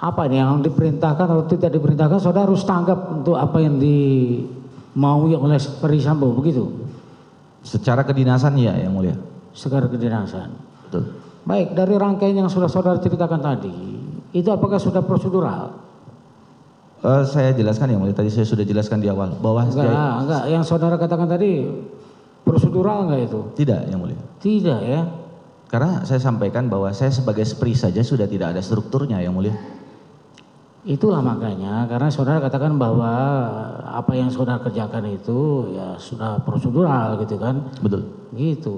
apa ini yang diperintahkan atau tidak diperintahkan, saudara harus tanggap untuk apa yang dimaui oleh Ferdy Sambo, begitu? Secara kedinasan ya yang mulia. Secara kedinasan. Betul. Baik, dari rangkaian yang sudah saudara ceritakan tadi, itu apakah sudah prosedural? Saya jelaskan yang mulia, tadi saya sudah jelaskan di awal bahwa Enggak, yang saudara katakan tadi prosedural enggak itu? tidak yang mulia. Tidak ya. Karena saya sampaikan bahwa saya sebagai SPRI saja sudah tidak ada strukturnya yang mulia. Itulah makanya, karena saudara katakan bahwa apa yang saudara kerjakan itu ya sudah prosedural gitu kan. Betul. Gitu.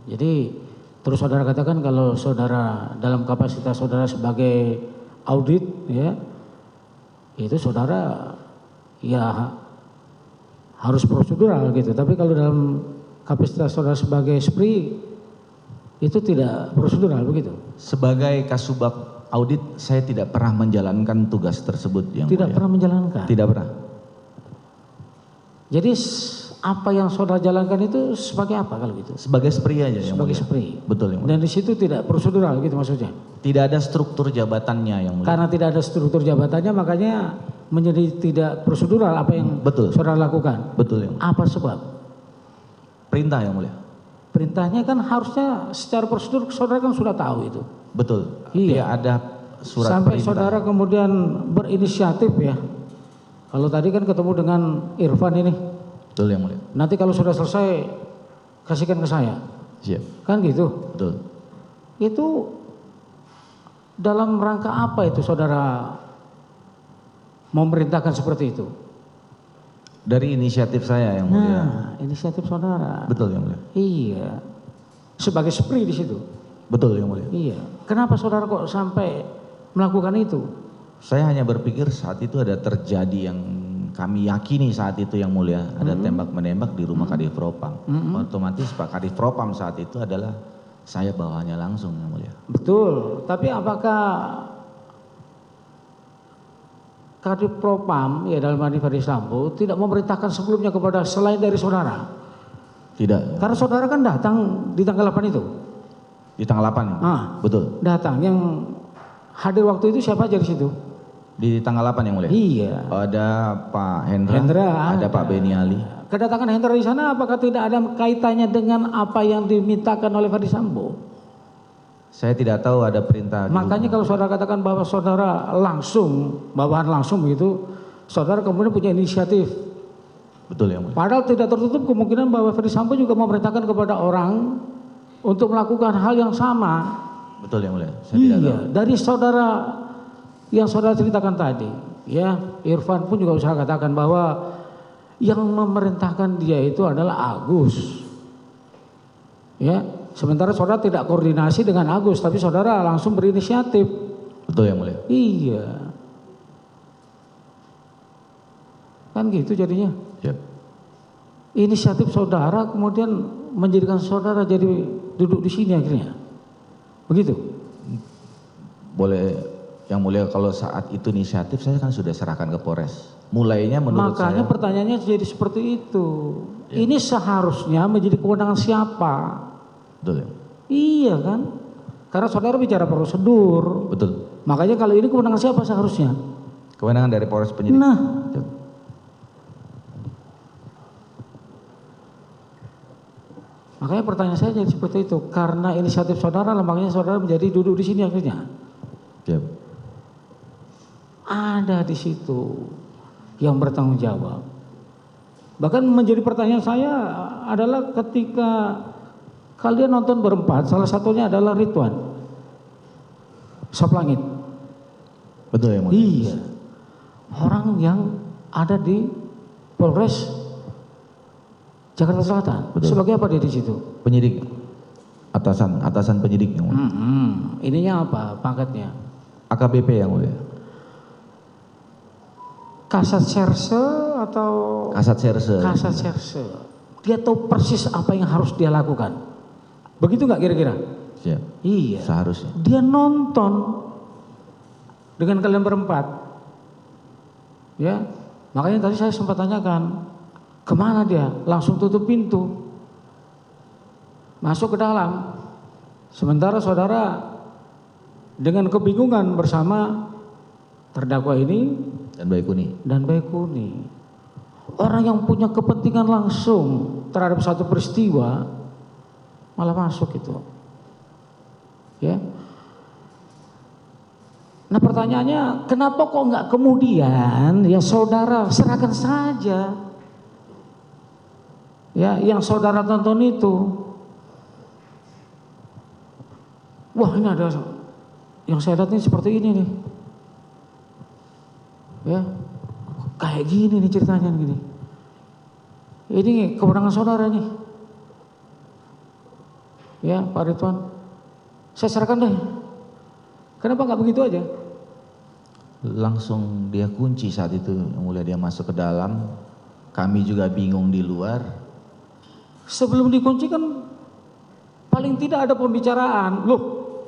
Jadi terus saudara katakan kalau saudara dalam kapasitas saudara sebagai audit ya, itu saudara ya harus prosedural gitu. Tapi kalau dalam kapasitas saudara sebagai SPRI itu tidak prosedural, begitu? Sebagai Kasubag Audit saya tidak pernah menjalankan tugas tersebut yang tidak mulia. Pernah menjalankan? Tidak pernah. Jadi apa yang saudara jalankan itu sebagai apa kalau gitu? Sebagai SPRI aja yang sebagai mulia. SPRI. Betul yang mulia. Dan di situ tidak prosedural gitu maksudnya? Tidak ada struktur jabatannya yang mulia. Karena tidak ada struktur jabatannya makanya menjadi tidak prosedural apa yang betul. saudara lakukan? Betul yang mulia. Apa sebab? Perintah yang mulia. Perintahnya kan harusnya secara prosedur saudara kan sudah tahu itu. Betul. Iya. Ada surat sampai perintah. saudara kemudian berinisiatif ya. Kalau tadi kan ketemu dengan Irfan ini. Betul yang mulia. Nanti kalau sudah selesai kasihkan ke saya. Siap. Kan gitu. Betul. Itu dalam rangka apa itu saudara memerintahkan seperti itu? Dari inisiatif saya yang mulia. Nah, inisiatif saudara. Betul yang mulia. Iya. Sebagai SPRI di situ. Betul yang mulia. Iya. Kenapa saudara kok sampai melakukan itu? Saya hanya berpikir saat itu ada terjadi yang kami yakini saat itu yang mulia. Ada tembak menembak di rumah Kadif Propam. Otomatis Pak Kadif Propam saat itu adalah saya bawahnya langsung yang mulia. Betul. Tapi apakah Kadif Propam ya dalam hal ini Ferdy Sambo tidak memerintahkan sebelumnya kepada selain dari saudara? Tidak. Karena saudara kan datang di tanggal 8 itu. Di tanggal 8. Betul. Datang, yang hadir waktu itu siapa aja di situ? Di tanggal 8 yang mulia. Iya. Ada Pak Hendra, ada Pak Beni Ali. Kedatangan Hendra di sana apakah tidak ada kaitannya dengan apa yang dimintakan oleh Ferdy Sambo? Saya tidak tahu ada perintah. Makanya kalau saudara katakan bahwa saudara langsung, bawahan langsung begitu, saudara kemudian punya inisiatif. Betul yang mulia. Padahal tidak tertutup kemungkinan bahwa Ferdy Sambo juga memerintahkan kepada orang untuk melakukan hal yang sama. Betul yang mulia. Saya tidak tahu. Dari saudara yang saudara ceritakan tadi, ya Irfan pun juga usaha katakan bahwa yang memerintahkan dia itu adalah Agus. Ya, sementara saudara tidak koordinasi dengan Agus, tapi saudara langsung berinisiatif. Betul yang mulia. Iya. Kan gitu jadinya. Yep. Inisiatif saudara kemudian menjadikan saudara jadi duduk di sini akhirnya. Begitu. Boleh yang mulia, kalau saat itu inisiatif saya kan sudah serahkan ke Polres. Mulainya menurut makanya saya. Pertanyaannya jadi seperti itu. Ya. Ini seharusnya menjadi kewenangan siapa? Betul. Iya kan? Karena saudara bicara prosedur. Betul. Makanya kalau ini kewenangan siapa seharusnya? Kewenangan dari Polres penyidik. Nah. Betul. Makanya pertanyaan saya jadi seperti itu. Karena inisiatif saudara, makanya saudara menjadi duduk di sini akhirnya. Yep. Ada di situ yang bertanggung jawab. Bahkan menjadi pertanyaan saya adalah ketika kalian nonton berempat, salah satunya adalah Ridwan Sop Langit. Betul ya mulia. Iya. Orang yang ada di Polres Jakarta Selatan. Betul. Sebagai apa dia di situ? Penyidik. Atasan penyidik yang mulia. Ininya apa pangkatnya? AKBP yang mulia. Kasat Serse atau Kasat Serse. Kasat Serse. Dia tahu persis apa yang harus dia lakukan. Begitu nggak kira-kira? Siap. Iya. Seharusnya. Dia nonton dengan kalian berempat. Ya. Makanya tadi saya sempat tanyakan, kemana dia? Langsung tutup pintu. Masuk ke dalam. Sementara saudara dengan kebingungan bersama terdakwa ini dan Baikuni. Orang yang punya kepentingan langsung terhadap satu peristiwa malah masuk itu. Ya. Nah pertanyaannya, kenapa kok nggak kemudian ya saudara serahkan saja ya yang saudara tonton itu. Wah ini ada yang saya lihat ini seperti ini nih. Ya, kayak gini nih ceritanya gini. Ini kewenangan saudara nih. Ya Pak Ridwan, saya serahkan deh. Kenapa nggak begitu aja? Langsung dia kunci saat itu, yang mulia, dia masuk ke dalam. Kami juga bingung di luar. Sebelum dikunci kan paling tidak ada pembicaraan. Loh,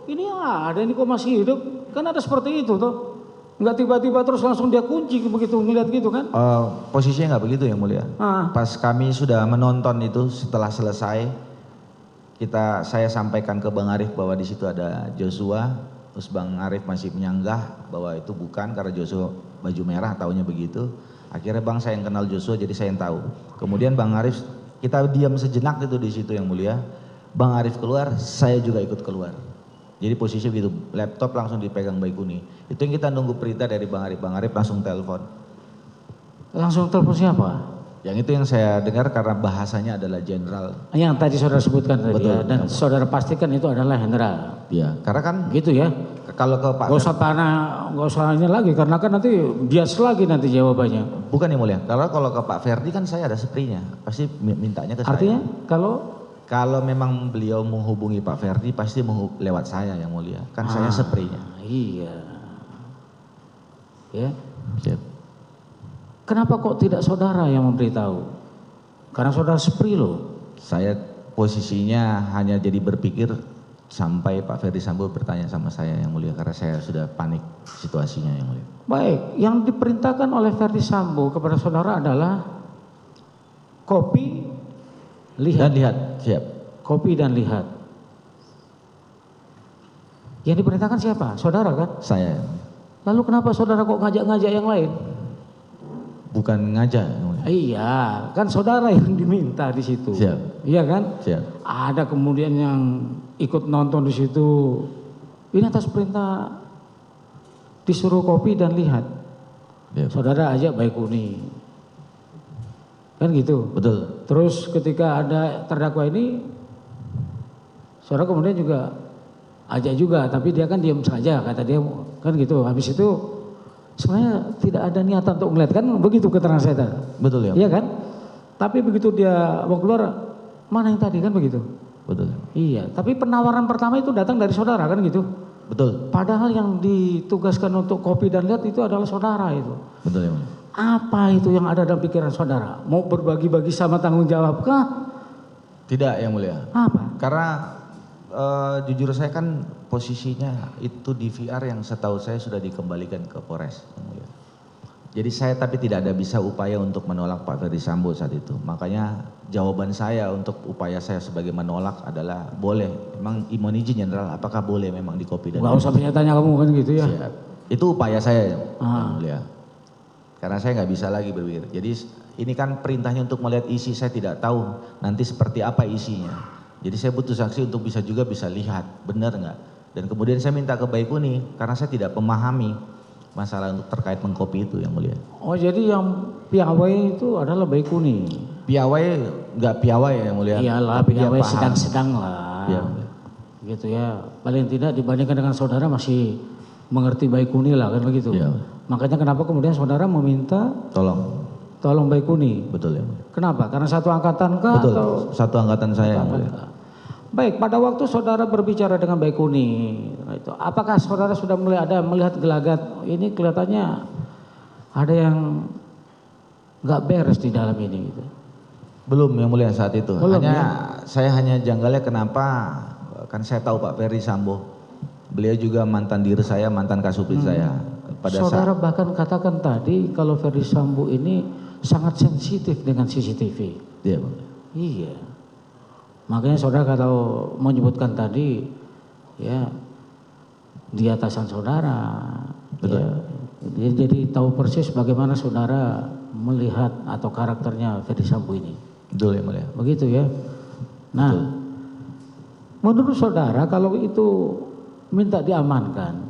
ini ada ini kok masih hidup? Kan ada seperti itu toh. Nggak tiba-tiba terus langsung dia kunci begitu ngeliat gitu kan? Posisinya nggak begitu yang mulia. Pas kami sudah menonton itu, setelah selesai, saya sampaikan ke Bang Arief bahwa di situ ada Joshua. Terus Bang Arief masih menyanggah bahwa itu bukan, karena Joshua baju merah, taunya begitu. Akhirnya Bang, saya yang kenal Joshua jadi saya yang tahu. Kemudian Bang Arief, kita diam sejenak itu di situ yang mulia. Bang Arief keluar, saya juga ikut keluar. Jadi posisi begitu, laptop langsung dipegang Baikuni. Itu yang kita nunggu perintah dari Bang Arief. Bang Arief langsung telepon. Langsung telepon siapa? Yang itu yang saya dengar karena bahasanya adalah jenderal. Yang tadi saudara sebutkan tadi. Betul, ya. Dan ya, saudara pastikan itu adalah jenderal. Iya, karena kan gitu ya. Kalau ke Pak, nggak usah ini lagi, karena kan nanti bias lagi nanti jawabannya. Bukan yang mulia. Kalau ke Pak Ferdi kan saya ada seprinya, pasti mintanya ke Artinya, saya. Kalau memang beliau menghubungi Pak Ferdi pasti lewat saya yang mulia. Kan saya seprinya. Iya. Ya. Siap. Kenapa kok tidak saudara yang memberitahu? Karena saudara sepri loh. Saya posisinya hanya jadi berpikir sampai Pak Ferdi Sambo bertanya sama saya yang mulia, karena saya sudah panik situasinya yang mulia. Baik, yang diperintahkan oleh Ferdi Sambo kepada saudara adalah kopi, lihat. Dan lihat, siap. Kopi dan lihat. Yang diperintahkan siapa? Saudara kan? Saya. Lalu kenapa saudara kok ngajak-ngajak yang lain? Bukan ngajak. Iya, kan saudara yang diminta di situ. Siap. Iya kan? Siap. Ada kemudian yang ikut nonton di situ. Ini atas perintah disuruh kopi dan lihat. Siap. Saudara ajak Baikuni. Kan gitu. Betul. Terus ketika ada terdakwa ini, saudara kemudian juga ajak juga, tapi dia kan diam saja, kata dia kan gitu. Habis itu sebenarnya tidak ada niatan untuk melihat, kan begitu keterangan saya tadi. Betul ya. Iya kan? Tapi begitu dia mau keluar, mana yang tadi kan begitu. Betul. Iya, tapi penawaran pertama itu datang dari saudara kan gitu. Betul. Padahal yang ditugaskan untuk kopi dan lihat itu adalah saudara itu. Betul ya. Apa itu yang ada dalam pikiran saudara? Mau berbagi-bagi sama tanggung jawab kah? Tidak yang mulia. Apa? Karena jujur saya kan posisinya itu di VR yang setahu saya sudah dikembalikan ke Polres. Yang mulia. Jadi saya tapi tidak ada bisa upaya untuk menolak Pak Ferdi Sambo saat itu. Makanya jawaban saya untuk upaya saya sebagai menolak adalah boleh. Memang mohon izin jenderal, apakah boleh memang di kopi dan Gak usah tanya kamu kan gitu ya. Siap. Itu upaya saya yang mulia. Karena saya nggak bisa lagi berpikir. Jadi ini kan perintahnya untuk melihat isi, saya tidak tahu nanti seperti apa isinya. Jadi saya butuh saksi untuk bisa lihat benar nggak. Dan kemudian saya minta ke Baikuni karena saya tidak memahami masalah untuk terkait mengkopi itu yang mulia. Oh jadi yang piawai itu adalah Baikuni. Piawai nggak piawai yang mulia. Iyalah piawai sedang-sedang lah. Ya. Gitu ya. Paling tidak dibandingkan dengan saudara masih mengerti Baikuni lah kan begitu. Ya. Makanya kenapa kemudian saudara meminta tolong Baikuni? Betul ya. Kenapa? Karena satu angkatan kah? Betul. Atau satu angkatan saya. Baik, pada waktu saudara berbicara dengan Baikuni, itu apakah saudara sudah mulai ada melihat gelagat ini kelihatannya ada yang nggak beres di dalam ini? Gitu. Belum yang mulia saat itu. Belum, saya hanya janggalnya kenapa? Kan saya tahu Pak Ferdi Sambo, beliau juga mantan diri saya, mantan kasubdit saya. Saudara bahkan katakan tadi kalau Ferdi Sambo ini sangat sensitif dengan CCTV. Iya. Iya. Makanya saudara kalau menyebutkan tadi ya di atasan saudara. Betul. Ya, Jadi tahu persis bagaimana saudara melihat atau karakternya Ferdi Sambo ini. Betul yang mulia. Begitu ya. Nah, Betul. menurut saudara kalau itu minta diamankan,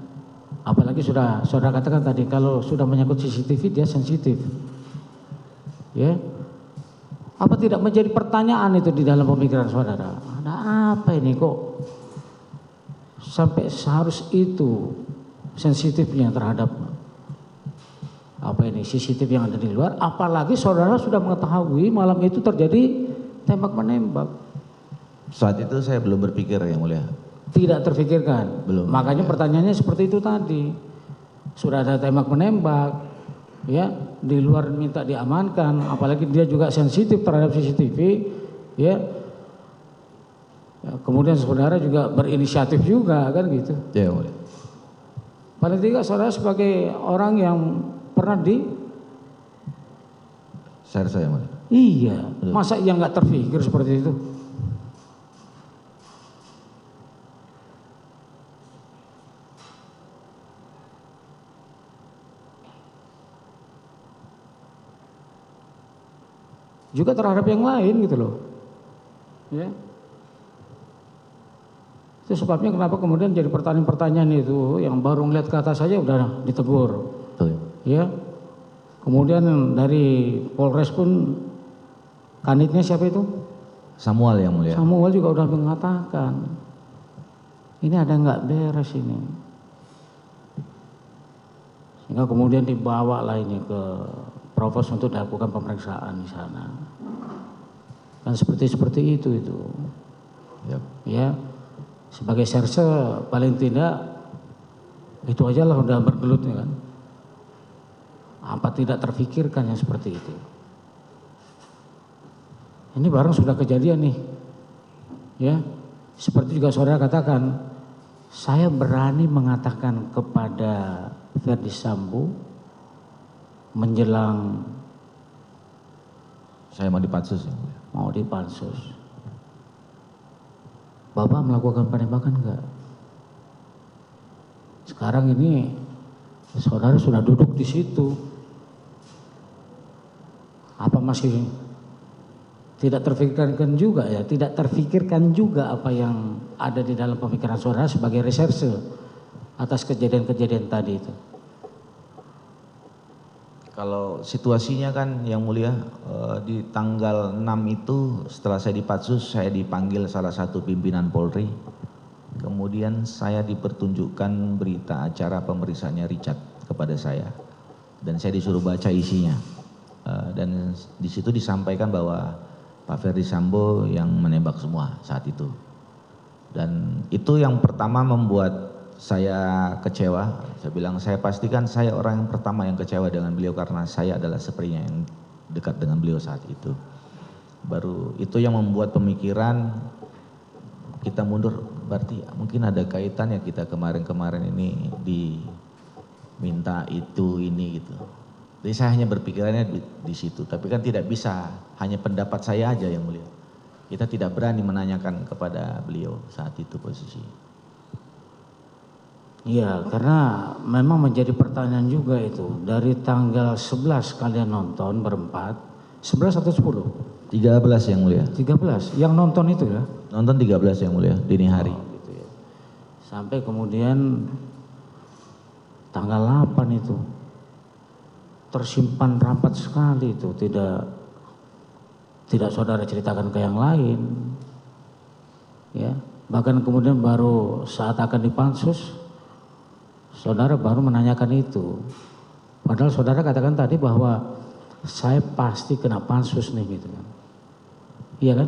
apalagi sudah saudara katakan tadi kalau sudah menyangkut CCTV dia sensitif. Ya. Apa tidak menjadi pertanyaan itu di dalam pemikiran saudara? Ada apa ini kok sampai seharus itu sensitifnya terhadap apa ini CCTV yang ada di luar, apalagi saudara sudah mengetahui malam itu terjadi tembak menembak. Saat itu saya belum berpikir yang mulia. Tidak terfikirkan. Belum. Makanya Ya. pertanyaannya seperti itu tadi. Sudah ada tembak menembak, ya di luar minta diamankan, apalagi dia juga sensitif terhadap CCTV, ya. Ya, kemudian saudara juga berinisiatif juga kan gitu. Ya yang mulia. Paling tidak saudara sebagai orang yang pernah di Saya yang mulia. iya, Betul. masa ia nggak terpikir seperti itu? Juga terhadap yang lain gitu loh. Ya. Itu sebabnya kenapa kemudian jadi pertanyaan-pertanyaan itu yang baru ngeliat ke atas saja udah ditegur. Betul. Ya. Kemudian dari Polres pun kanitnya siapa itu? Samuel yang mulia. Samuel juga udah mengatakan ini ada nggak beres ini. Sehingga kemudian dibawa lah ini ke Provos untuk dilakukan pemeriksaan di sana. Kan seperti itu. Yap. Ya. Sebagai serse paling tidak itu aja lah udah bergelut ya kan. Apa tidak terfikirkan yang seperti itu? Ini barang sudah kejadian nih. Ya. Seperti juga saudara katakan, saya berani mengatakan kepada Ferdi Sambo menjelang Saya mau dipansus yang mulia. mau dipansus. Bapak melakukan penembakan enggak? Sekarang ini saudara sudah duduk di situ. Apa masih tidak terfikirkan juga ya? Tidak terfikirkan juga apa yang ada di dalam pemikiran saudara sebagai reserse atas kejadian-kejadian tadi itu? Kalau situasinya kan yang mulia di tanggal 6 itu setelah saya dipatsus saya dipanggil salah satu pimpinan Polri. Kemudian saya dipertunjukkan berita acara pemeriksaannya Richard kepada saya dan saya disuruh baca isinya. Dan di situ disampaikan bahwa Pak Ferdi Sambo yang menembak semua saat itu. Dan itu yang pertama membuat saya kecewa. Saya bilang saya pastikan saya orang yang pertama yang kecewa dengan beliau karena saya adalah sepertinya yang dekat dengan beliau saat itu. Baru itu yang membuat pemikiran kita mundur, berarti mungkin ada kaitannya kita kemarin-kemarin ini diminta itu ini gitu. Jadi saya hanya berpikirannya di situ, tapi kan tidak bisa hanya pendapat saya aja yang mulia. Kita tidak berani menanyakan kepada beliau saat itu posisi. Iya, karena memang menjadi pertanyaan juga itu. Dari tanggal 11 kalian nonton berempat, 11 atau 10? 13 yang mulia. 13, yang nonton itu ya? Nonton 13 yang mulia, dini hari. Oh, gitu ya. Sampai kemudian tanggal 8 itu tersimpan rapat sekali itu, tidak saudara ceritakan ke yang lain. Ya, bahkan kemudian baru saat akan dipansus saudara baru menanyakan itu. Padahal saudara katakan tadi bahwa saya pasti kena pansus nih gitu kan. Iya kan?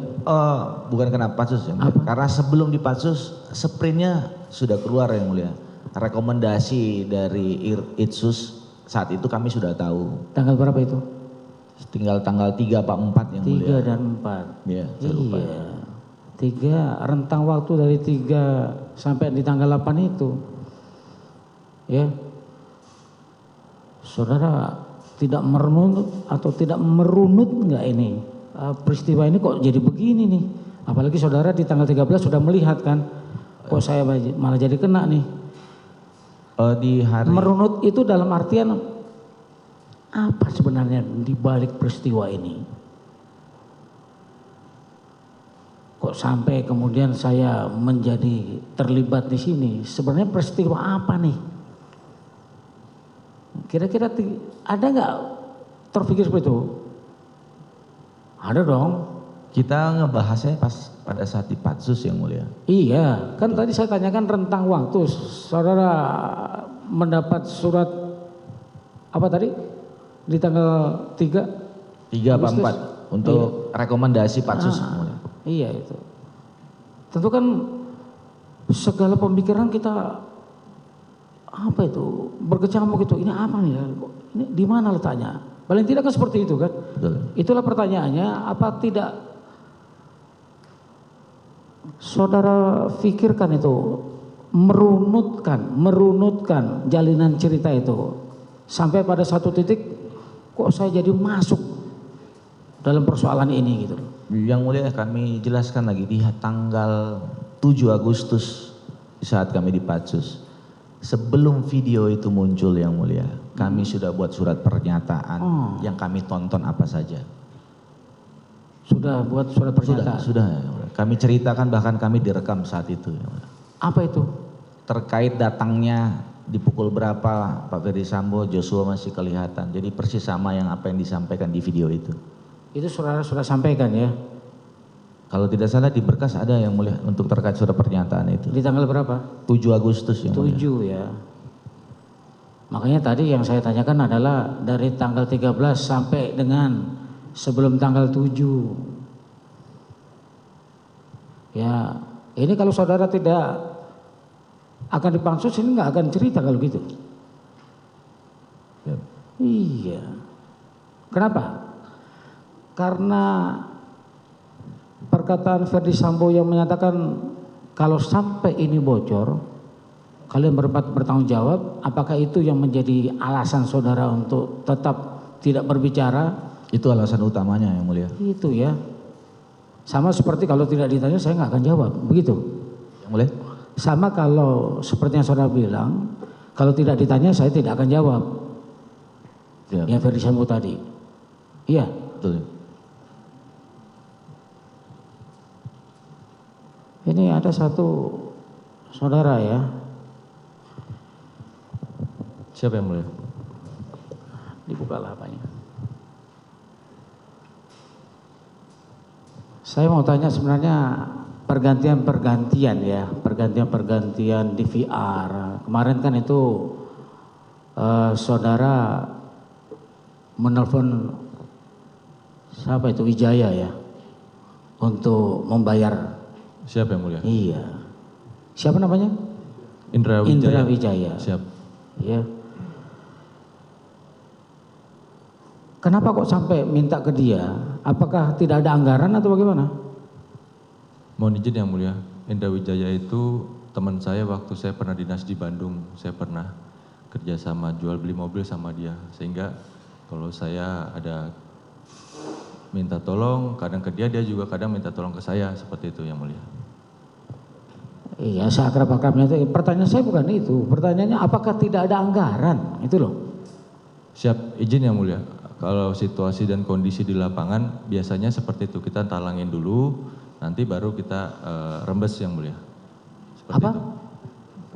Bukan kena pansus yang mulia. Karena sebelum dipansus sprintnya sudah keluar yang mulia. Rekomendasi dari Itsus saat itu kami sudah tahu. Tanggal berapa itu? Tinggal tanggal 3 Pak 4 yang 3 mulia. dan 4. Iya, saya lupa. Iya. 3 rentang waktu dari 3 sampai di tanggal 8 itu. Ya. Saudara tidak merenung atau tidak merunut enggak ini? Peristiwa ini kok jadi begini nih? Apalagi saudara di tanggal 13 sudah melihat kan, kok saya malah jadi kena nih. Di hari Merunut itu dalam artian apa sebenarnya di balik peristiwa ini? Kok sampai kemudian saya menjadi terlibat di sini? Sebenarnya peristiwa apa nih? Kira-kira ada nggak terpikir seperti itu? Ada dong. kita ngebahasnya pas pada saat di Patsus yang mulia. Iya, kan tadi saya tanyakan rentang waktu saudara mendapat surat apa tadi di tanggal 3 3 apa Agustus? 4 untuk rekomendasi Patsus yang mulia. Iya itu. Tentu kan segala pemikiran kita apa itu berkecamuk itu. Ini apa nih ya? Ini di mana letaknya? Paling tidak kan seperti itu kan? Betul. Itulah pertanyaannya. Apa tidak saudara pikirkan itu merunutkan jalinan cerita itu sampai pada satu titik kok saya jadi masuk dalam persoalan ini gitu. Yang mulia kami jelaskan lagi di tanggal 7 Agustus saat kami di Patsus. Sebelum video itu muncul yang mulia, kami sudah buat surat pernyataan yang kami tonton apa saja. Sudah buat surat pernyataan? Sudah. Kami ceritakan bahkan kami direkam saat itu. Apa itu? Terkait datangnya di pukul berapa Pak Ferdi Sambo, Joshua masih kelihatan. Jadi persis sama yang apa yang disampaikan di video itu. Itu saudara sudah sampaikan ya? Kalau tidak salah di berkas ada yang mulia untuk terkait surat pernyataan itu. Di tanggal berapa? 7 Agustus yang 7 mulia. ya. Makanya tadi yang saya tanyakan adalah dari tanggal 13 sampai dengan sebelum tanggal 7. Ya, ini kalau saudara tidak akan dipansus ini nggak akan cerita kalau gitu. Ya. Iya. Kenapa? Karena perkataan Ferdi Sambo yang menyatakan kalau sampai ini bocor, kalian berempat bertanggung jawab. Apakah itu yang menjadi alasan saudara untuk tetap tidak berbicara? Itu alasan utamanya yang mulia. Itu ya. Sama seperti kalau tidak ditanya saya nggak akan jawab, begitu. Yang mulia? Sama kalau seperti yang saudara bilang, kalau tidak ditanya saya tidak akan jawab. Ya. Yang Ferdi Sambo tadi. Iya. Betul. Ini ada satu saudara ya. Siapa yang mulia? Dibukalah apanya. Saya mau tanya sebenarnya pergantian ya, pergantian di VR. Kemarin kan itu saudara menelpon siapa itu Wijaya ya untuk membayar. Siapa yang mulia? Iya. Siapa namanya? Indra Wijaya. Indra Wijaya. Siap. Ya. Kenapa kok sampai minta ke dia? Apakah tidak ada anggaran atau bagaimana? Mohon izin yang mulia, Indra Wijaya itu teman saya waktu saya pernah dinas di Bandung. Saya pernah kerjasama jual beli mobil sama dia. Sehingga kalau saya ada minta tolong, kadang ke dia, dia juga kadang minta tolong ke saya. Seperti itu yang mulia. Iya, seakrab-akrabnya itu. Pertanyaan saya bukan itu. Pertanyaannya apakah tidak ada anggaran? Itu loh. Siap, izin yang mulia. Kalau situasi dan kondisi di lapangan biasanya seperti itu, kita talangin dulu, nanti baru kita rembes yang mulia. Seperti Apa? itu.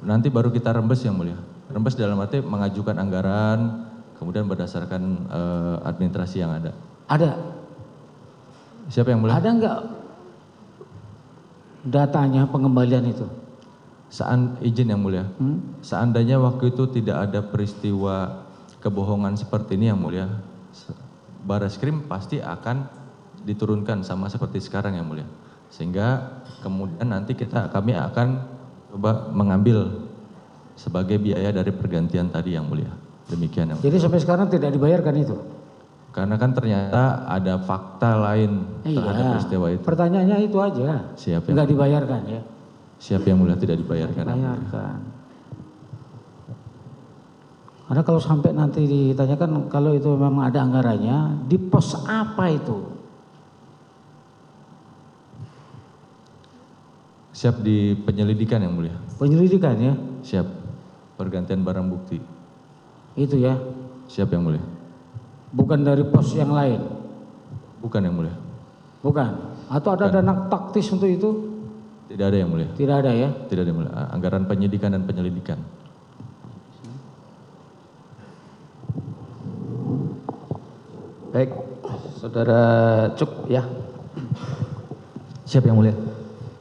Nanti baru kita rembes yang mulia. Rembes dalam arti mengajukan anggaran, kemudian berdasarkan administrasi yang ada. Ada. Siapa yang mulia? Ada enggak datanya pengembalian itu? Izin yang mulia. Seandainya waktu itu tidak ada peristiwa kebohongan seperti ini yang mulia, Barreskrim pasti akan diturunkan sama seperti sekarang yang mulia. Sehingga kemudian nanti kami akan coba mengambil sebagai biaya dari pergantian tadi yang mulia. Demikian yang mulia. Jadi sampai sekarang tidak dibayarkan itu? Karena kan ternyata ada fakta lain terhadap peristiwa itu. Pertanyaannya itu aja. Siap yang Enggak dibayarkan ya? Siapa yang mulia tidak dibayarkan? Dibayarkan. Karena kalau sampai nanti ditanyakan kalau itu memang ada anggarannya, di pos apa itu? Siap di penyelidikan yang mulia. Penyelidikan ya? Siap. Pergantian barang bukti. Itu ya, Siap yang mulia. bukan dari pos yang lain. Bukan yang mulia. Bukan. Atau ada dana taktis untuk itu? Tidak ada yang mulia. Tidak ada ya. Tidak ada yang mulia. Anggaran penyidikan dan penyelidikan. Baik, Saudara Cuk ya. Siap yang mulia.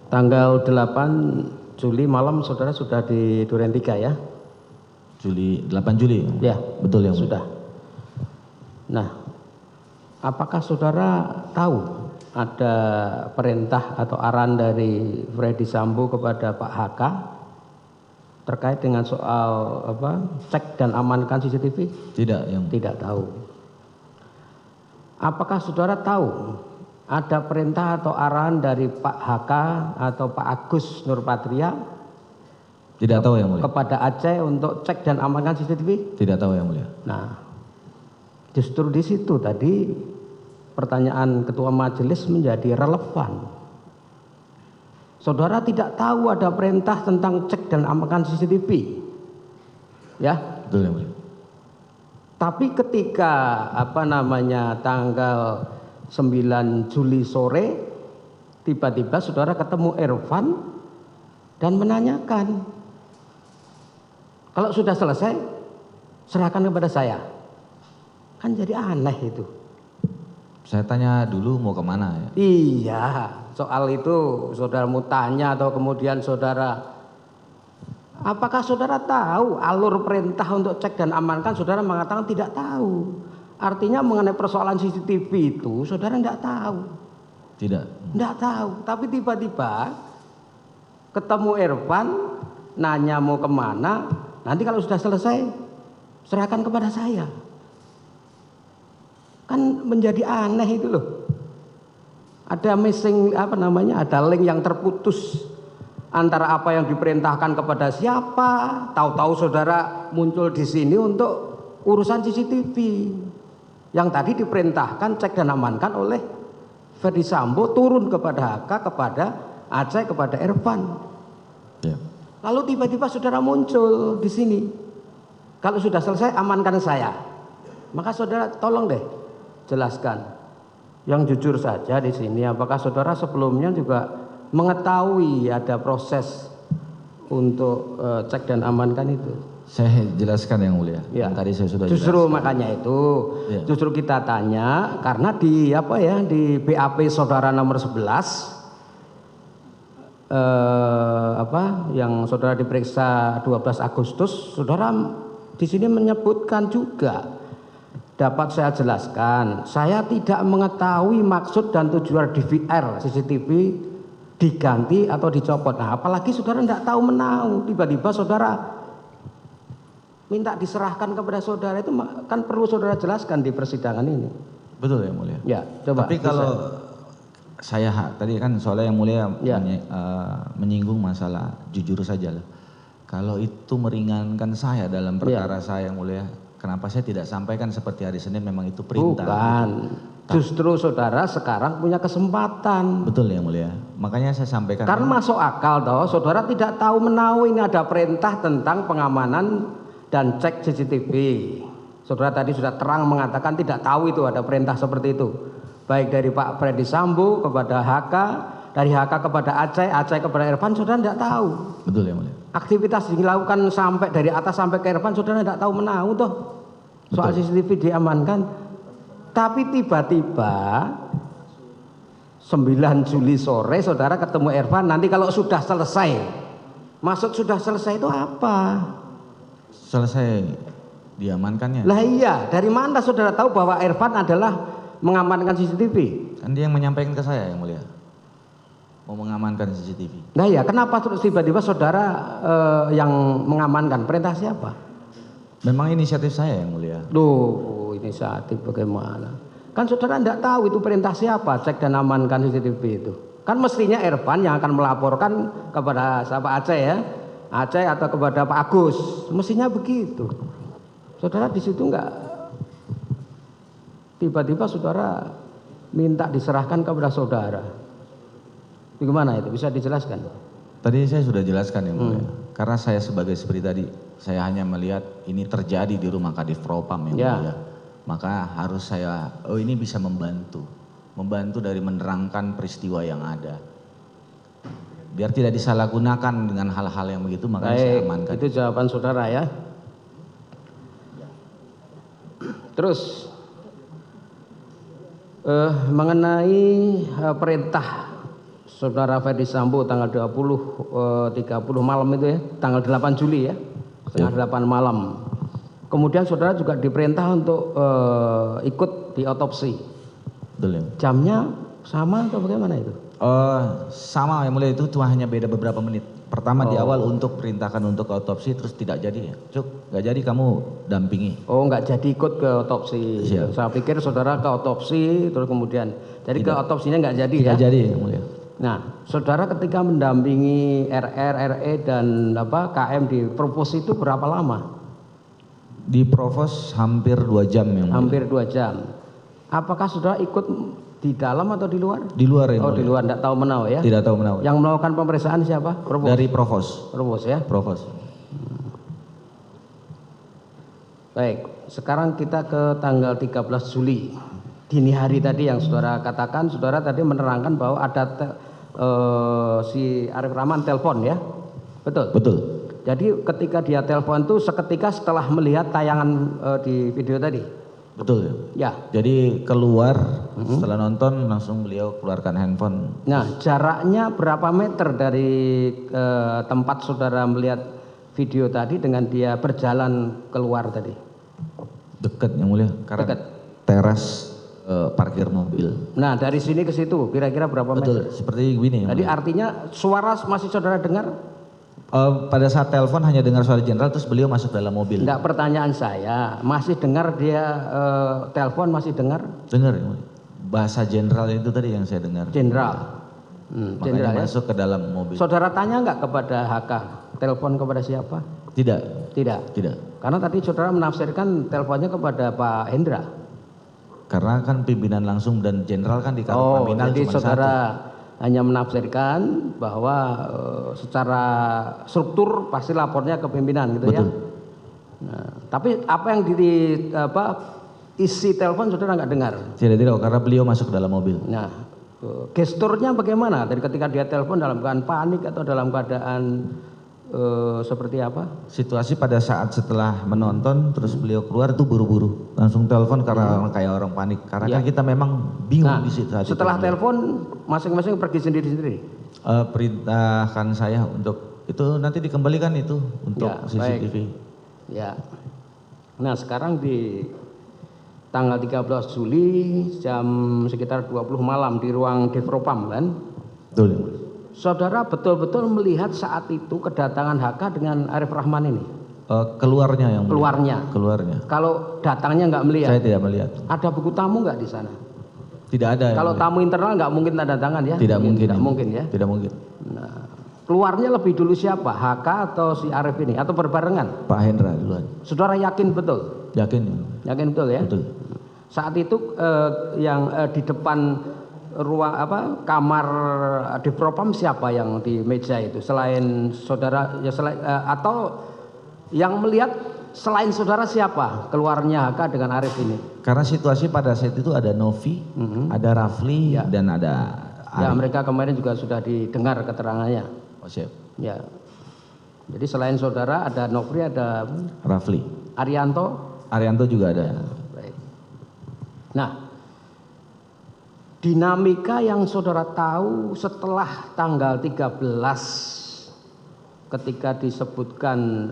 Tanggal 8 Juli malam saudara sudah di Duren 3 ya? 8 Juli. Ya, Betul yang mulia. sudah. Nah, apakah saudara tahu ada perintah atau arahan dari Freddy Sambo kepada Pak HK terkait dengan soal cek dan amankan CCTV? Tidak yang mulia. Tidak tahu. Apakah saudara tahu ada perintah atau arahan dari Pak HK atau Pak Agus Nurpatria Tidak tahu yang mulia. kepada Aceh untuk cek dan amankan CCTV? Tidak tahu yang mulia. Nah, justru di situ tadi pertanyaan ketua majelis menjadi relevan. Saudara tidak tahu ada perintah tentang cek dan amankan CCTV. Ya, Betul yang mulia. tapi ketika tanggal 9 Juli sore tiba-tiba saudara ketemu Irfan dan menanyakan, kalau sudah selesai serahkan kepada saya. Kan jadi aneh itu. Saya tanya dulu mau kemana ya? Iya, soal itu saudara mau tanya atau kemudian saudara, apakah saudara tahu alur perintah untuk cek dan amankan? Saudara mengatakan tidak tahu. Artinya mengenai persoalan CCTV itu saudara tidak tahu. Tidak. Tidak tahu. Tapi tiba-tiba ketemu Irfan, nanya mau kemana, nanti kalau sudah selesai serahkan kepada saya. Kan menjadi aneh itu loh. Ada missing ada link yang terputus antara apa yang diperintahkan kepada siapa. Tahu-tahu saudara muncul di sini untuk urusan CCTV yang tadi diperintahkan cek dan amankan oleh Ferdi Sambo turun kepada HK, kepada Aceh, kepada Irfan. Ya. Lalu tiba-tiba saudara muncul di sini. Kalau sudah selesai amankan saya. Maka saudara tolong deh jelaskan yang jujur saja di sini, apakah saudara sebelumnya juga mengetahui ada proses untuk cek dan amankan itu? Saya jelaskan yang mulia. Ya. Yang tadi saya sudah Justru jelaskan. makanya itu, Ya. justru kita tanya karena di di BAP saudara nomor 11 yang saudara diperiksa 12 Agustus, saudara di sini menyebutkan juga. Dapat saya jelaskan, saya tidak mengetahui maksud dan tujuan DVR CCTV diganti atau dicopot. Nah, apalagi saudara tidak tahu menau, tiba-tiba saudara minta diserahkan kepada saudara, itu kan perlu saudara jelaskan di persidangan ini. Betul yang mulia. Ya, coba. Tapi kalau saya tadi kan soalnya yang mulia Ya. menyinggung masalah jujur saja lah. Kalau itu meringankan saya dalam perkara saya yang mulia, kenapa saya tidak sampaikan seperti hari Senin memang itu perintah? Bukan. Justru saudara sekarang punya kesempatan. Betul yang mulia. Makanya saya sampaikan. Karena masuk akal toh, saudara tidak tahu menau ini ada perintah tentang pengamanan dan cek CCTV. Saudara tadi sudah terang mengatakan tidak tahu itu ada perintah seperti itu. Baik dari Pak Freddy Sambo kepada HK, dari HK kepada Aceh, Aceh kepada Irfan, saudara tidak tahu. Betul yang mulia. Aktivitas dilakukan sampai dari atas sampai ke Irfan, saudara tidak tahu menau toh. Soal CCTV diamankan. Tapi tiba-tiba 9 Juli sore saudara ketemu Irfan, nanti kalau sudah selesai. Maksud sudah selesai itu apa? Selesai diamankannya. Lah iya, dari mana saudara tahu bahwa Irfan adalah mengamankan CCTV? Kan dia yang menyampaikan ke saya yang mulia. Mau mengamankan CCTV. Nah iya, kenapa terus tiba-tiba saudara yang mengamankan? Perintah siapa? Memang inisiatif saya yang mulia. Duh, inisiatif bagaimana? Kan saudara tidak tahu itu perintah siapa cek dan amankan CCTV itu. Kan mestinya Irfan yang akan melaporkan kepada siapa, Aceh ya, Aceh atau kepada Pak Agus. Mestinya begitu. Saudara di situ enggak, tiba-tiba saudara minta diserahkan kepada saudara. Bagaimana itu? Bisa dijelaskan? Tadi saya sudah jelaskan yang mulia. Karena saya sebagai seperti tadi, Saya hanya melihat ini terjadi di rumah Kadif Propam yang mulia. Maka harus saya, ini bisa membantu dari menerangkan peristiwa yang ada. Biar tidak disalahgunakan dengan hal-hal yang begitu, makanya saya amankan. Itu jawaban saudara ya. Terus mengenai perintah saudara Ferdi Sambo tanggal 30 malam itu ya, tanggal 8 Juli ya, setengah 8 malam. Kemudian saudara juga diperintah untuk ikut di otopsi. Betul ya. Jamnya sama atau bagaimana itu? Sama yang mulia, itu cuma hanya beda beberapa menit. Pertama di awal untuk perintahkan untuk otopsi, terus tidak jadi ya. Cuk, nggak jadi, kamu dampingi. Oh, nggak jadi ikut ke otopsi. Siap. Saya pikir saudara ke otopsi terus kemudian. Jadi ke otopsinya nggak jadi ya? Tidak jadi yang mulia. Nah, saudara ketika mendampingi RR, RE dan KM di Provos itu berapa lama? Di Provos hampir 2 jam yang mulia. Hampir 2 jam. Apakah saudara ikut di dalam atau di luar? Di luar yang mulia. Di luar, tidak tahu menau ya? Tidak tahu menau. Yang melakukan pemeriksaan siapa? Provos. Dari Provos. Provos ya? Provos. Baik, sekarang kita ke tanggal 13 Juli. Dini hari tadi yang saudara katakan, saudara tadi menerangkan bahwa ada si Arif Rahman telepon ya? Betul? Betul. Jadi ketika dia telepon itu seketika setelah melihat tayangan di video tadi? Betul ya? Jadi keluar, setelah nonton langsung beliau keluarkan handphone. Nah, jaraknya berapa meter dari tempat saudara melihat video tadi dengan dia berjalan keluar tadi? Dekat yang mulia, karena Dekat. teras parkir mobil. Nah, dari sini ke situ kira-kira berapa meter? Betul, seperti gini. Jadi artinya suara masih saudara dengar? Pada saat telepon hanya dengar suara jenderal, terus beliau masuk dalam mobil. Enggak, pertanyaan saya, masih dengar dia telepon, masih dengar? Dengar yang mulia. Bahasa jenderal itu tadi yang saya dengar. Jenderal. Makanya Jenderal ya? masuk ke dalam mobil. Saudara tanya enggak kepada HK, telepon kepada siapa? Tidak. Tidak. Tidak. Karena tadi saudara menafsirkan teleponnya kepada Pak Hendra. Karena kan pimpinan langsung dan jenderal kan di Oh, Paminal jadi cuma saudara satu. hanya menafsirkan bahwa secara struktur pasti lapornya ke pimpinan gitu. Betul. Ya. Nah, tapi apa yang isi telepon saudara nggak dengar? Tidak, karena beliau masuk ke dalam mobil. Nah, gesturnya bagaimana? Dari ketika dia telepon dalam keadaan panik atau dalam keadaan seperti apa? Situasi pada saat setelah menonton terus beliau keluar itu buru-buru langsung telepon karena kayak orang panik karena kan kita memang bingung di situ. Setelah telepon masing-masing pergi sendiri-sendiri. Perintahkan saya untuk itu nanti dikembalikan itu untuk CCTV. Baik. Ya. Nah, sekarang di tanggal 13 Juli jam sekitar 20 malam di ruang Divpropam kan? Betul. Saudara betul-betul melihat saat itu kedatangan HK dengan Arif Rahman ini? Keluarnya yang Keluarnya. Keluarnya. Kalau datangnya nggak melihat? Saya tidak melihat. Ada buku tamu nggak di sana? Tidak ada. Kalau tamu internal nggak mungkin tanda tangan ya? Tidak mungkin. Tidak mungkin ya? Tidak mungkin. Nah, keluarnya lebih dulu siapa? HK atau si Arif ini? Atau berbarengan? Pak Hendra duluan. Saudara yakin betul? Yakin? Yakin betul ya? Betul. Saat itu yang di depan ruang kamar Divpropam siapa yang di meja itu selain saudara ya atau yang melihat selain saudara siapa keluarnya HK dengan Arif ini? Karena situasi pada saat itu ada Novi, ada Rafli dan ada Ari. Ya, mereka kemarin juga sudah didengar keterangannya. Oh, siap. Ya. Jadi selain saudara ada Novi, ada Rafli. Arianto juga ada. Ya, baik. Nah, dinamika yang saudara tahu setelah tanggal 13 ketika disebutkan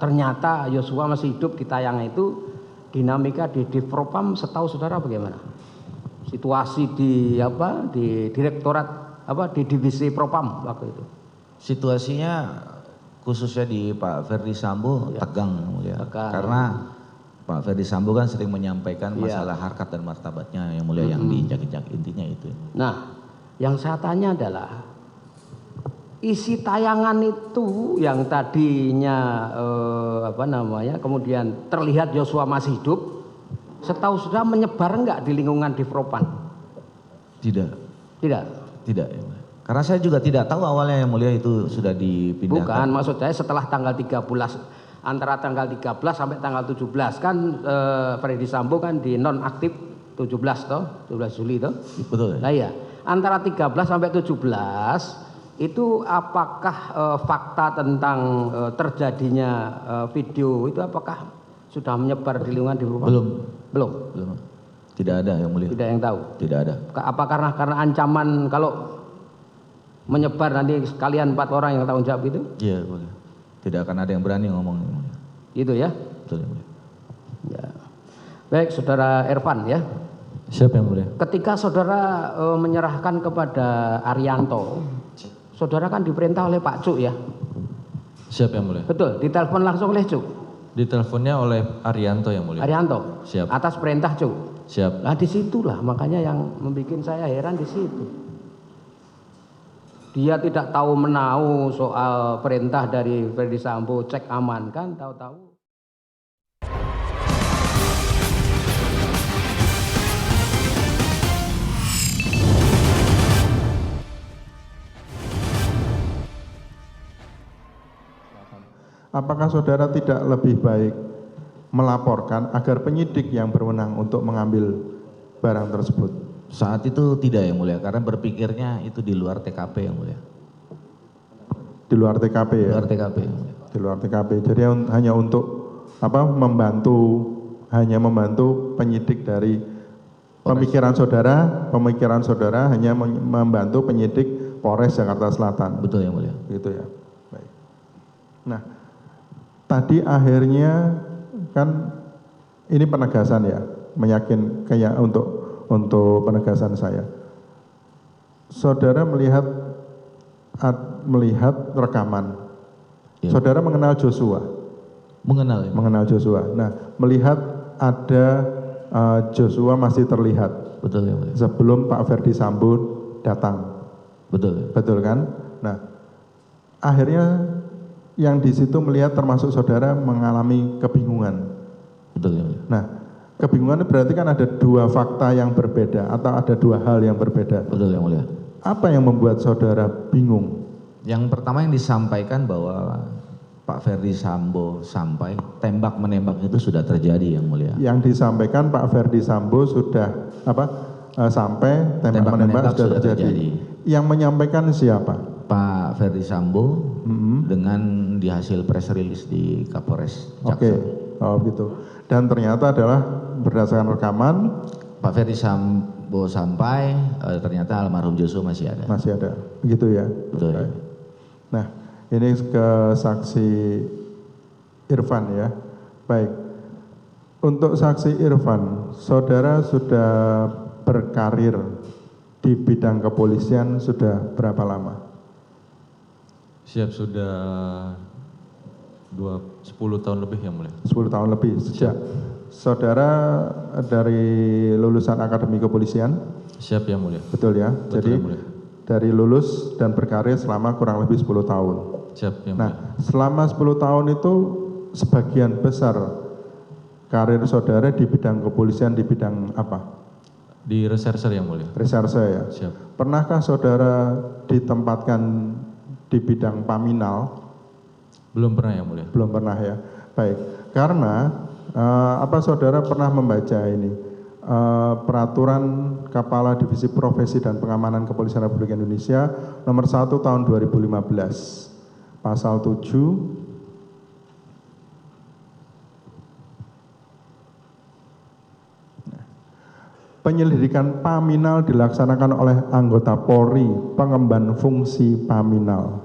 ternyata Yosua masih hidup di tayangan itu, dinamika di Divpropam setahu saudara bagaimana? Situasi di direktorat di divisi Propam waktu itu. Situasinya khususnya di Pak Ferdi Sambo tegang ya. Karena Pak Ferdi Sambo kan sering menyampaikan masalah harkat dan martabatnya yang mulia yang diinjak-injak, intinya itu. Nah, yang saya tanya adalah isi tayangan itu yang tadinya kemudian terlihat Yosua masih hidup, setahu sudah menyebar enggak di lingkungan Divpropam? Tidak. Tidak. Tidak. Karena saya juga tidak tahu awalnya yang mulia itu sudah dipindahkan. Bukan, maksud saya setelah tanggal 13, antara tanggal 13 sampai tanggal 17 kan Freddy Sambo kan di nonaktif 17 toh, 17 Juli toh. Betul. Nah ya, antara 13 sampai 17 itu apakah fakta tentang terjadinya video itu apakah sudah menyebar di lingkungan di Propam? Belum. Tidak ada yang mulia. Tidak yang tahu. Tidak ada. Apa karena ancaman kalau menyebar nanti sekalian 4 orang yang tanggung jawab itu? Iya, boleh. Tidak akan ada yang berani ngomong. Itu ya? Betul yang mulia. Ya. Baik, Saudara Irfan ya. Siap yang mulia. Ketika saudara menyerahkan kepada Arianto, saudara kan diperintah oleh Pak Cuk ya? Siap yang mulia. Betul, ditelepon langsung oleh Cuk? Diteleponnya oleh Arianto yang mulia. Arianto? Siap. Atas perintah Cuk? Siap. Nah disitulah makanya yang membuat saya heran di situ. Dia tidak tahu menahu soal perintah dari Freddy Sambo cek aman kan, tahu-tahu. Apakah saudara tidak lebih baik melaporkan agar penyidik yang berwenang untuk mengambil barang tersebut? Saat itu tidak yang mulia, karena berpikirnya itu di luar TKP yang mulia. Di luar TKP ya? Di luar TKP yang mulia. Di luar TKP. Jadi hanya untuk membantu penyidik dari pemikiran saudara hanya membantu penyidik Polres Jakarta Selatan. Betul yang mulia. Gitu ya. Baik. Nah, tadi akhirnya kan ini penegasan ya, meyakin kayak untuk penegasan saya. Saudara melihat rekaman. Ya. Saudara mengenal Joshua. Mengenal ya. Mengenal Joshua. Nah, melihat ada Joshua masih terlihat. Betul ya mulia. Sebelum Pak Ferdi Sambo datang. Betul. Betul kan? Nah, akhirnya yang di situ melihat termasuk saudara mengalami kebingungan. Betul ya mulia. Nah, kebingungan berarti kan ada 2 fakta yang berbeda atau ada 2 hal yang berbeda. Betul yang mulia. Apa yang membuat saudara bingung? Yang pertama yang disampaikan bahwa Pak Ferdi Sambo sampai tembak menembak itu sudah terjadi yang mulia. Yang disampaikan Pak Ferdi Sambo sudah sampai tembak menembak sudah terjadi. Yang menyampaikan siapa? Pak Ferdi Sambo dengan di hasil press release di Kapolres Jaksel. Oke. Oh gitu. Dan ternyata adalah berdasarkan rekaman Pak Ferdi Sambo sampai ternyata almarhum Joshua masih ada. masih ada. Begitu ya. Betul ya. Nah, ini ke saksi Irfan ya. Baik. Untuk saksi Irfan, saudara sudah berkarir di bidang kepolisian sudah berapa lama? Siap, sudah 10 tahun lebih yang mulia. 10 tahun lebih. Sejak saudara dari lulusan Akademi Kepolisian? Siap yang mulia. Betul ya? Betul, Jadi yang mulia. dari lulus dan berkarir selama kurang lebih 10 tahun. Siap yang mulia. Nah, selama 10 tahun itu sebagian besar karir saudara di bidang kepolisian di bidang apa? Di reserse yang mulia. Reserse ya. Siap. Pernahkah saudara ditempatkan di bidang paminal? Belum pernah yang mulia. Belum pernah ya. Baik. Karena apa saudara pernah membaca ini peraturan Kepala Divisi Profesi dan Pengamanan Kepolisian Republik Indonesia nomor 1 tahun 2015 pasal 7 penyelidikan paminal dilaksanakan oleh anggota Polri, pengemban fungsi paminal.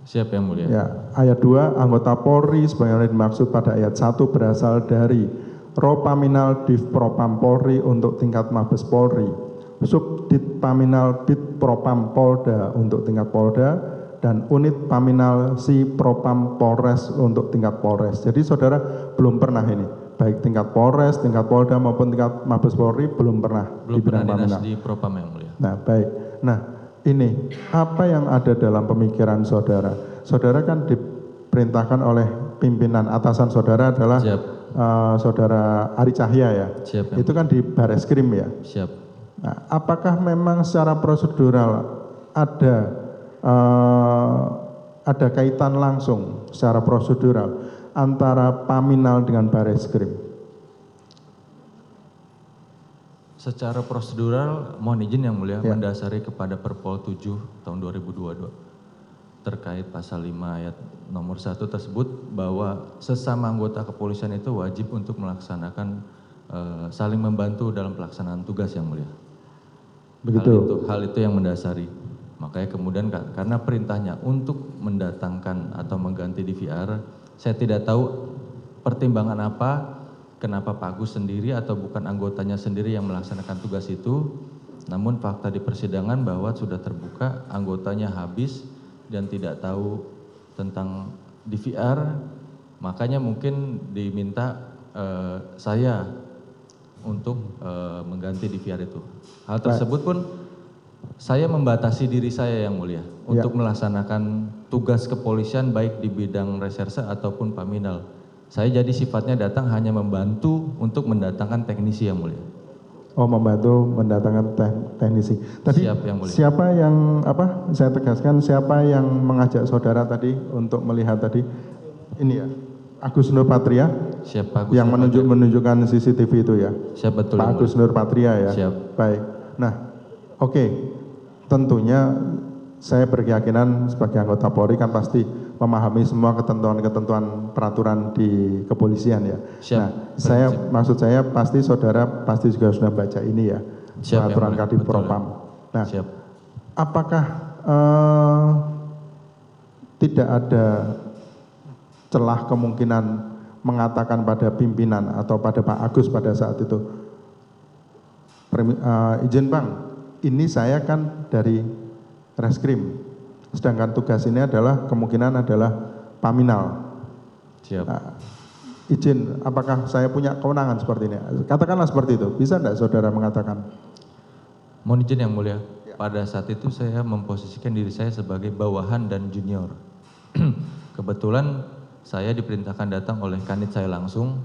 Siap yang mulia. Ya, ayat 2, anggota Polri sebagaimana dimaksud pada ayat 1 berasal dari Ropaminal Div Propam Polri untuk tingkat Mabes Polri, Subdit Paminal Bid Propam Polda untuk tingkat Polda, dan Unit Paminal Si Propam Polres untuk tingkat Polres. Jadi saudara belum pernah ini, baik tingkat Polres, tingkat Polda maupun tingkat Mabes Polri belum pernah Belum di pernah bidang dinas paminal. di Propam yang mulia. Nah, baik. Nah, ini apa yang ada dalam pemikiran saudara? Saudara kan diperintahkan oleh pimpinan atasan saudara adalah Siap. Saudara Ari Cahya ya. Siap yang Itu kan di Bareskrim ya. Siap. Nah, apakah memang secara prosedural ada kaitan langsung secara prosedural antara Paminal dengan Bareskrim? Secara prosedural, mohon izin yang mulia, mendasari kepada Perpol 7 tahun 2022 terkait pasal 5 ayat nomor 1 tersebut, bahwa sesama anggota kepolisian itu wajib untuk melaksanakan saling membantu dalam pelaksanaan tugas yang mulia. Begitu. Hal itu yang mendasari. Makanya kemudian karena perintahnya untuk mendatangkan atau mengganti DVR, saya tidak tahu pertimbangan apa, kenapa Pak Agus sendiri atau bukan anggotanya sendiri yang melaksanakan tugas itu. Namun fakta di persidangan bahwa sudah terbuka anggotanya habis dan tidak tahu tentang DVR, makanya mungkin diminta saya untuk mengganti DVR itu. Hal tersebut pun saya membatasi diri saya yang mulia untuk melaksanakan tugas kepolisian baik di bidang reserse ataupun Paminal. Saya jadi sifatnya datang hanya membantu untuk mendatangkan teknisi yang mulia. Oh, membantu mendatangkan teknisi. Tadi Siap, yang mulia. siapa yang saya tegaskan, siapa yang mengajak saudara tadi untuk melihat tadi? Ini ya, Agus Nur Patria. Siap, Pak Agus yang Nur Patria. menunjukkan CCTV itu ya. Siap, betul. Pak Agus Nur Patria ya. Siap. Baik. Nah, oke. Tentunya saya berkeyakinan sebagai anggota Polri kan pasti memahami semua ketentuan-ketentuan peraturan di kepolisian ya. Siap. Nah, maksud saya pasti saudara pasti juga sudah baca ini ya. Siap, peraturan Kadif Propam. Nah, siap. apakah tidak ada celah kemungkinan mengatakan pada pimpinan atau pada Pak Agus pada saat itu, izin Bang, ini saya kan dari Reskrim, sedangkan tugas ini adalah kemungkinan adalah Paminal. Siap. Nah, izin, apakah saya punya kewenangan seperti ini? Katakanlah seperti itu, bisa tidak saudara mengatakan? Mohon izin yang mulia, pada saat itu saya memposisikan diri saya sebagai bawahan dan junior. Kebetulan saya diperintahkan datang oleh kanit saya langsung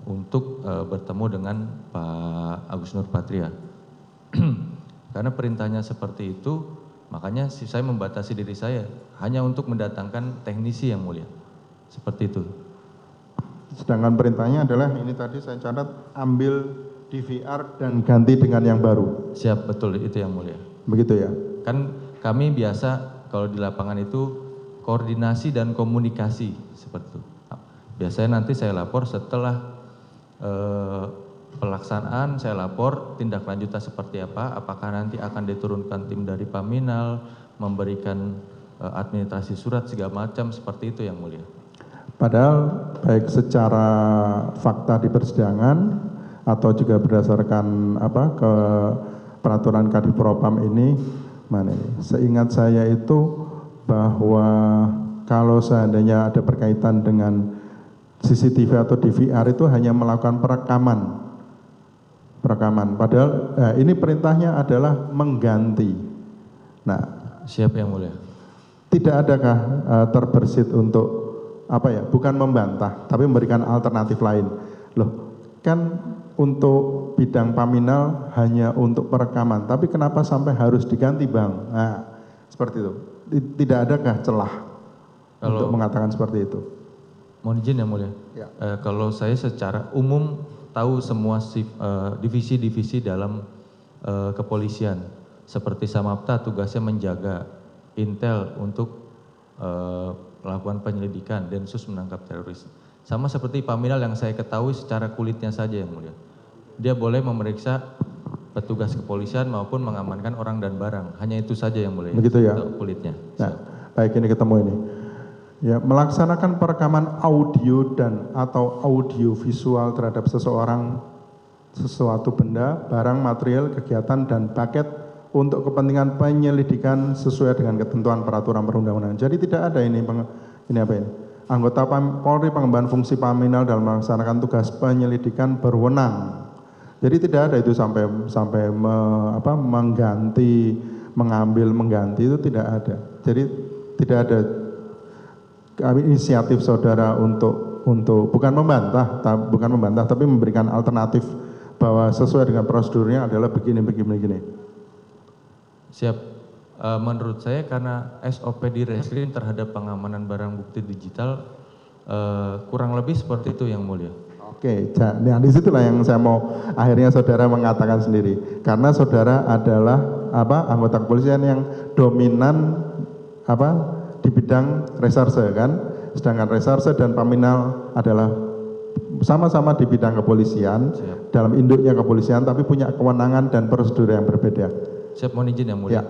untuk bertemu dengan Pak Agus Nur Patria. Karena perintahnya seperti itu, makanya saya membatasi diri saya hanya untuk mendatangkan teknisi yang mulia. Seperti itu. Sedangkan perintahnya adalah ini tadi saya catat, ambil DVR dan ganti dengan yang baru. Siap, betul, itu yang mulia. Begitu ya? Kan kami biasa kalau di lapangan itu koordinasi dan komunikasi seperti itu. Biasanya nanti saya lapor setelah pelaksanaan, saya lapor tindak lanjutnya seperti apa, apakah nanti akan diturunkan tim dari Paminal, memberikan administrasi surat segala macam, seperti itu yang mulia. Padahal baik secara fakta di persidangan atau juga berdasarkan ke peraturan Kadif Propam ini, seingat saya itu bahwa kalau seandainya ada berkaitan dengan CCTV atau DVR itu hanya melakukan perekaman. Padahal ini perintahnya adalah mengganti. Nah, siap yang mulia. Tidak adakah terbersit untuk bukan membantah, tapi memberikan alternatif lain. Loh, kan untuk bidang Paminal hanya untuk perekaman, tapi kenapa sampai harus diganti, Bang? Nah, seperti itu. Tidak adakah celah untuk mengatakan seperti itu? Mohon izin yang mulia. Ya. Kalau saya secara umum tahu semua divisi-divisi dalam kepolisian, seperti Samapta tugasnya menjaga intel untuk melakukan penyelidikan, Densus menangkap teroris. Sama seperti Paminal yang saya ketahui secara kulitnya saja yang mulia. Dia boleh memeriksa petugas kepolisian maupun mengamankan orang dan barang. Hanya itu saja yang mulia. Begitu ya. Kulitnya. Nah, baik, ini ketemu ini. Ya, melaksanakan perekaman audio dan atau audio visual terhadap seseorang, sesuatu benda, barang, material, kegiatan dan paket untuk kepentingan penyelidikan sesuai dengan ketentuan peraturan perundang-undangan. Jadi tidak ada ini anggota Polri pengemban fungsi Paminal dalam melaksanakan tugas penyelidikan berwenang. Jadi tidak ada itu sampai mengganti, mengambil, mengganti, itu tidak ada. Jadi tidak ada inisiatif saudara untuk bukan membantah tapi memberikan alternatif bahwa sesuai dengan prosedurnya adalah begini. Siap. Menurut saya karena SOP di reskrim terhadap pengamanan barang bukti digital kurang lebih seperti itu yang mulia. Oke, nah disitulah yang saya mau akhirnya saudara mengatakan sendiri, karena saudara adalah anggota kepolisian yang dominan di bidang reserse kan, sedangkan reserse dan paminal adalah sama-sama di bidang kepolisian. Siap. Dalam induknya kepolisian, tapi punya kewenangan dan prosedur yang berbeda. Siap, mohon izin yang mulia. Ya.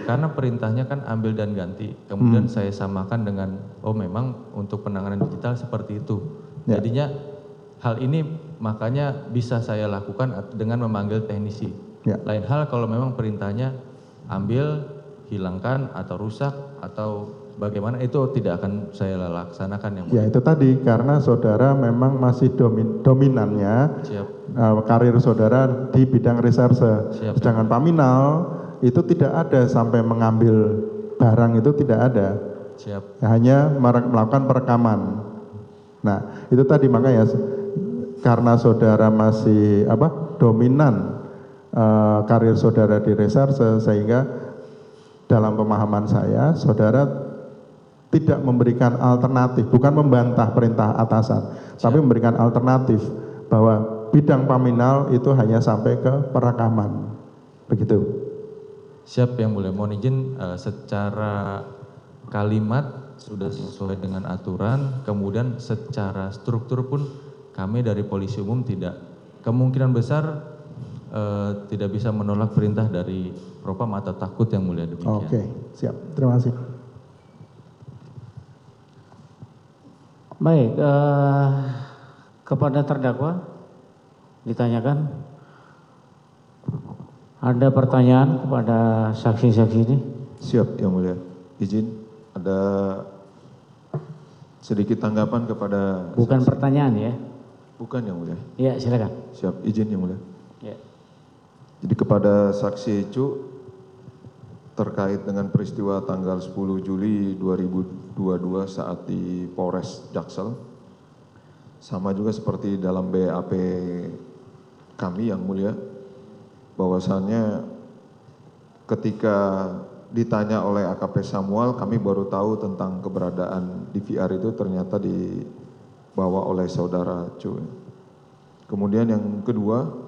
Karena perintahnya kan ambil dan ganti, kemudian saya samakan dengan memang untuk penanganan digital seperti itu. Ya. Jadinya hal ini makanya bisa saya lakukan dengan memanggil teknisi. Ya. Lain hal kalau memang perintahnya ambil, hilangkan atau rusak atau bagaimana, itu tidak akan saya laksanakan yang Ya mulia. itu tadi, karena saudara memang masih dominannya Siap. karir saudara di bidang reserse. Siap. Sedangkan paminal itu tidak ada sampai mengambil barang, itu tidak ada. Siap. Hanya melakukan perekaman. Nah itu tadi, makanya karena saudara masih dominan karir saudara di reserse, sehingga dalam pemahaman saya saudara tidak memberikan alternatif, bukan membantah perintah atasan, tapi memberikan alternatif bahwa bidang paminal itu hanya sampai ke perekaman, begitu. Siap yang mulia, mohon izin secara kalimat sudah sesuai dengan aturan, kemudian secara struktur pun kami dari polisi umum tidak, kemungkinan besar tidak bisa menolak perintah dari Propam atau takut yang mulia, demikian. Oke, siap, terima kasih. Baik, kepada terdakwa ditanyakan, ada pertanyaan kepada saksi-saksi ini? Siap yang mulia. Izin ada sedikit tanggapan kepada Bukan saksi. pertanyaan ya? Bukan yang mulia. Ya, silakan. Siap, izin yang mulia. Ya. Jadi kepada saksi Cu terkait dengan peristiwa tanggal 10 Juli 2022 saat di Polres Jaksel, sama juga seperti dalam BAP kami yang mulia, bahwasannya ketika ditanya oleh AKP Samuel, kami baru tahu tentang keberadaan DVR itu ternyata dibawa oleh saudara Cu. Kemudian yang kedua,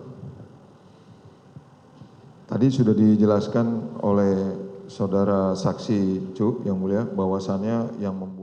tadi sudah dijelaskan oleh saudara saksi Cu yang mulia, bahwasannya yang membuat